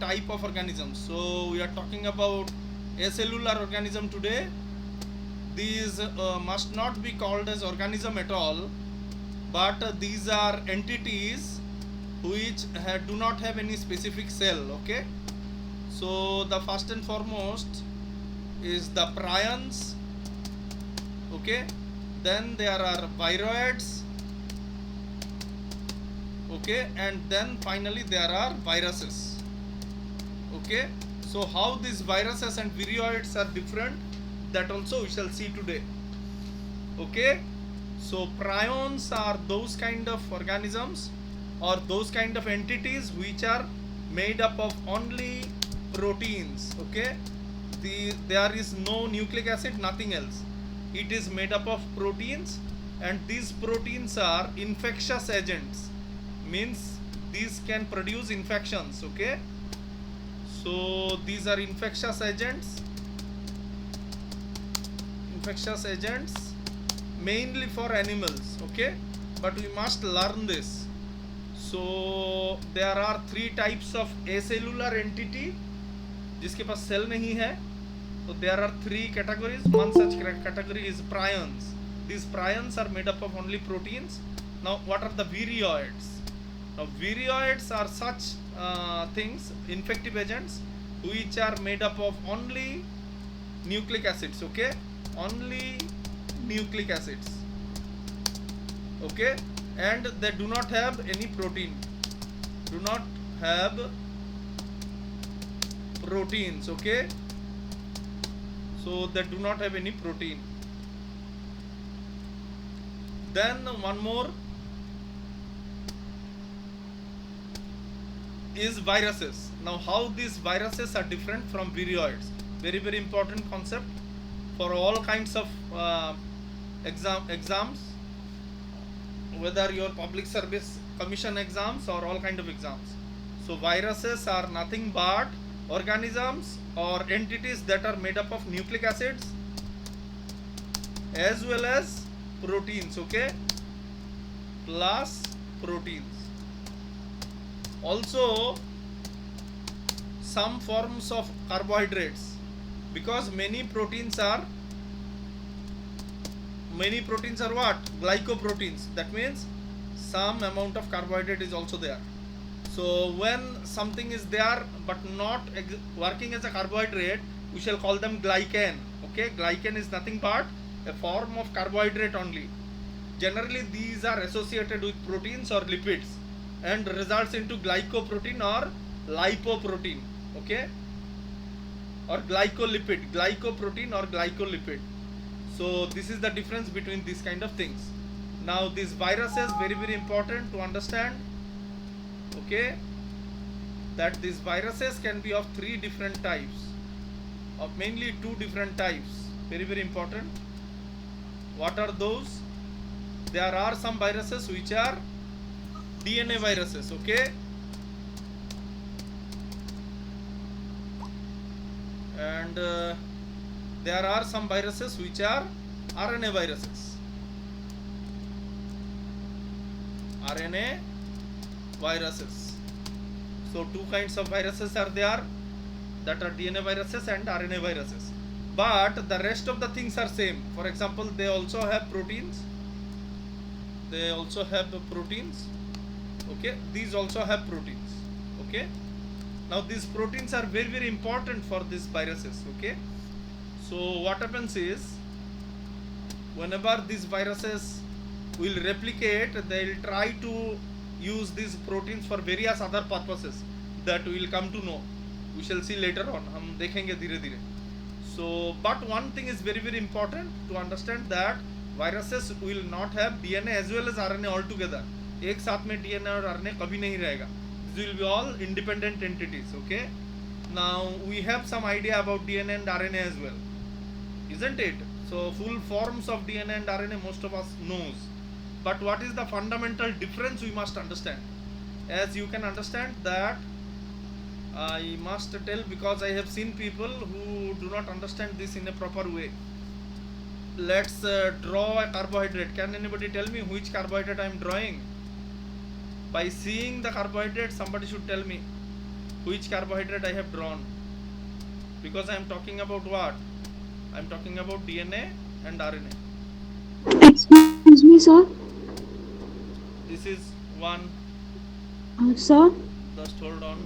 type of organisms. So we are talking about acellular organism today. These must not be called as organism at all, but these are entities which do not have any specific cell. Okay, so the first and foremost is the prions. Okay, then there are viroids. Okay, and then finally there are viruses. Okay, so how these viruses and viroids are different, that also we shall see today. Okay, so prions are those kind of organisms or those kind of entities which are made up of only proteins. Okay, there is no nucleic acid, nothing else. It is made up of proteins, and these proteins are infectious agents, means these can produce infections. Okay, so these are infectious agents mainly for animals. Okay, but we must learn this. So there are three types of acellular entity जिसके पास cell नहीं है. So there are three categories. One such category is prions. These prions are made up of only proteins. Now what are the viroids? Now viroids are such things, infective agents, which are made up of only nucleic acids. Okay, only nucleic acids. Okay, and they do not have any protein, do not have proteins. Okay, so they do not have any protein. Then one more is viruses. Now how these viruses are different from viroids, very important concept for all kinds of exams, whether your public service commission exams or all kind of exams. So viruses are nothing but organisms or entities that are made up of nucleic acids as well as proteins. Okay, plus proteins. Also some forms of carbohydrates, because many proteins are what? Glycoproteins. That means some amount of carbohydrate is also there. So when something is there but not working as a carbohydrate, we shall call them glycan. Okay, glycan is nothing but a form of carbohydrate only. Generally these are associated with proteins or lipids and results into glycoprotein or lipoprotein. Okay, or glycoprotein or glycolipid. So this is the difference between these kind of things. Now these viruses, very important to understand. Okay, that these viruses can be of three different types, of mainly two different types. Very important. What are those? There are some viruses which are DNA viruses. Okay, and there are some viruses which are RNA viruses. So two kinds of viruses are there, that are DNA viruses and RNA viruses, but the rest of the things are same. For example, they also have proteins. Okay, these also have proteins. Okay, now these proteins are very important for these viruses. Okay, so what happens is, whenever these viruses will replicate, they will try to use these proteins for various other purposes that we will come to know. We shall see later on. हम देखेंगे धीरे धीरे. So but one thing is very important to understand, that viruses will not have DNA as well as RNA all together. एक साथ में DNA और RNA कभी नहीं रहेगा. These will be all independent entities. Okay, now we have some idea about DNA and RNA as well, isn't it? So full forms of DNA and RNA most of us knows, but what is the fundamental difference we must understand. As you can understand that, I must tell, because I have seen people who do not understand this in a proper way. Let's draw a carbohydrate. Can anybody tell me which carbohydrate I am drawing? By seeing the carbohydrate, somebody should tell me. Which carbohydrate I have drawn? Because I am talking about what? I am talking about DNA and RNA. Excuse me, sir. This is one. Sir. Just hold on.